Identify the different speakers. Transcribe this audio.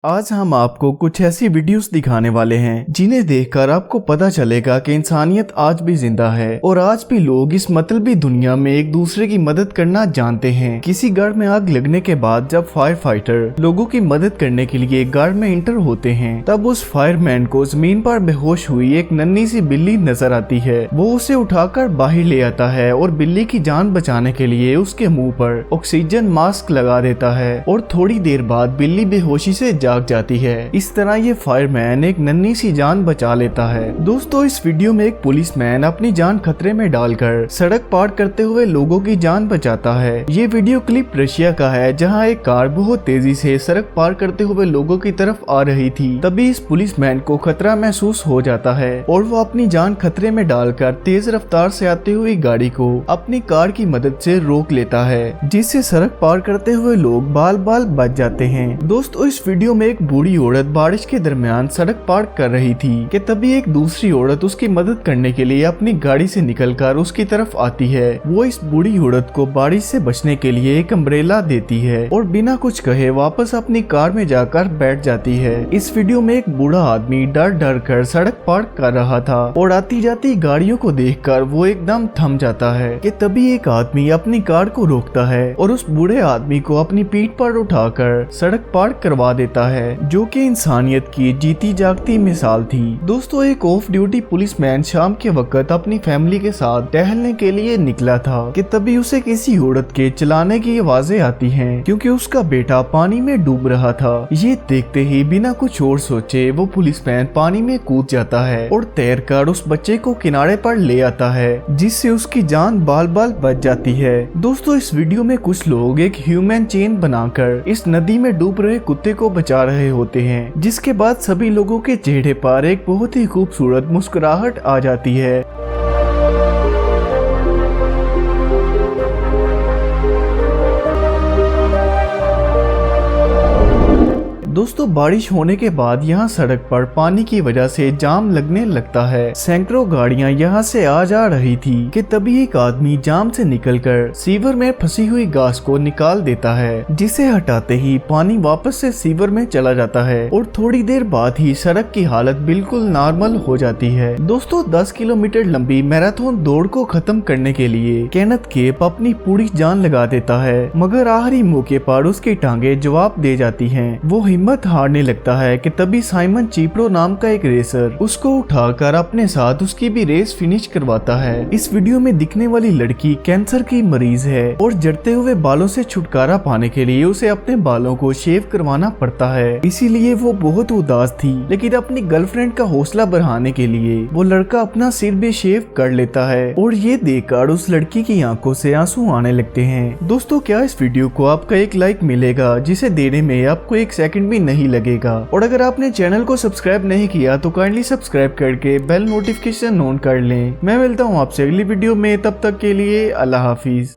Speaker 1: आज हम आपको कुछ ऐसी वीडियोस दिखाने वाले हैं जिन्हें देखकर आपको पता चलेगा कि इंसानियत आज भी जिंदा है और आज भी लोग इस मतलबी दुनिया में एक दूसरे की मदद करना जानते हैं। किसी घर में आग लगने के बाद जब फायर फाइटर लोगों की मदद करने के लिए घर में इंटर होते हैं, तब उस फायरमैन को जमीन पर बेहोश हुई एक नन्ही सी बिल्ली नजर आती है। वो उसे उठाकर बाहर ले आता है और बिल्ली की जान बचाने के लिए उसके मुंह पर ऑक्सीजन मास्क लगा देता है और थोड़ी देर बाद बिल्ली बेहोशी से जाग जाती है। इस तरह ये फायरमैन एक नन्ही सी जान बचा लेता है। दोस्तों, इस वीडियो में एक पुलिसमैन अपनी जान खतरे में डालकर सड़क पार करते हुए लोगों की जान बचाता है। ये वीडियो क्लिप रशिया का है, जहां एक कार बहुत तेजी से सड़क पार करते हुए लोगों की तरफ आ रही थी। तभी इस पुलिसमैन को खतरा महसूस हो जाता है और वो अपनी जान खतरे में डालकर तेज रफ्तार से आती हुई गाड़ी को अपनी कार की मदद से रोक लेता है, जिससे सड़क पार करते हुए लोग बाल बाल बच जाते हैं। दोस्तों, इस वीडियो में एक बूढ़ी औरत बारिश के दरमियान सड़क पार कर रही थी कि तभी एक दूसरी औरत उसकी मदद करने के लिए अपनी गाड़ी से निकलकर उसकी तरफ आती है। वो इस बूढ़ी औरत को बारिश से बचने के लिए एक अम्ब्रेला देती है और बिना कुछ कहे वापस अपनी कार में जाकर बैठ जाती है। इस वीडियो में एक बूढ़ा आदमी डर डर कर सड़क पार कर रहा था और आती जाती गाड़ियों को देखकर वो एकदम थम जाता है कि तभी एक आदमी अपनी कार को रोकता है और उस बूढ़े आदमी को अपनी पीठ पर उठाकर सड़क पार करवा देता है, जो कि इंसानियत की जीती जागती मिसाल थी। दोस्तों, एक ऑफ ड्यूटी पुलिसमैन शाम के वक्त अपनी फैमिली के साथ टहलने के लिए निकला था कि तभी उसे किसी औरत के चिल्लाने की आवाजें आती हैं, क्योंकि उसका बेटा पानी में डूब रहा था। ये देखते ही बिना कुछ और सोचे वो पुलिसमैन पानी में कूद जाता है और तैरकर उस बच्चे को किनारे पर ले आता है, जिससे उसकी जान बाल बाल बच जाती है। दोस्तों, इस वीडियो में कुछ लोग एक ह्यूमन चेन बनाकर इस नदी में डूब रहे कुत्ते को बचा रहे होते हैं, जिसके बाद सभी लोगों के चेहरे पर एक बहुत ही खूबसूरत मुस्कुराहट आ जाती है। दोस्तों, बारिश होने के बाद यहाँ सड़क पर पानी की वजह से जाम लगने लगता है। सैकड़ों गाड़ियाँ यहाँ से आ जा रही थी कि तभी एक आदमी जाम से निकलकर सीवर में फंसी हुई घास को निकाल देता है, जिसे हटाते ही पानी वापस से सीवर में चला जाता है और थोड़ी देर बाद ही सड़क की हालत बिल्कुल नॉर्मल हो जाती है। दोस्तों, 10 किलोमीटर लंबी मैराथन दौड़ को खत्म करने के लिए केनेथ केप अपनी पूरी जान लगा देता है, मगर आखिरी मौके पर उसकी टांगे जवाब दे जाती है। वो हिम्मत हारने लगता है कि तभी साइमन चीपरो नाम का एक रेसर उसको उठाकर अपने साथ उसकी भी रेस फिनिश करवाता है। इस वीडियो में दिखने वाली लड़की कैंसर की मरीज है और जड़ते हुए बालों से छुटकारा पाने के लिए उसे अपने बालों को शेव करवाना पड़ता है, इसीलिए वो बहुत उदास थी। लेकिन अपनी गर्लफ्रेंड का हौसला बढ़ाने के लिए वो लड़का अपना सिर भी शेव कर लेता है और ये देखकर उस लड़की की आंखों से आंसू आने लगते हैं। दोस्तों, क्या इस वीडियो को आपका एक लाइक मिलेगा, जिसे देने में आपको एक सेकंड भी नहीं लगेगा। और अगर आपने चैनल को सब्सक्राइब नहीं किया तो काइंडली सब्सक्राइब करके बेल नोटिफिकेशन ऑन कर लें। मैं मिलता हूँ आपसे अगली वीडियो में, तब तक के लिए अल्लाह हाफिज।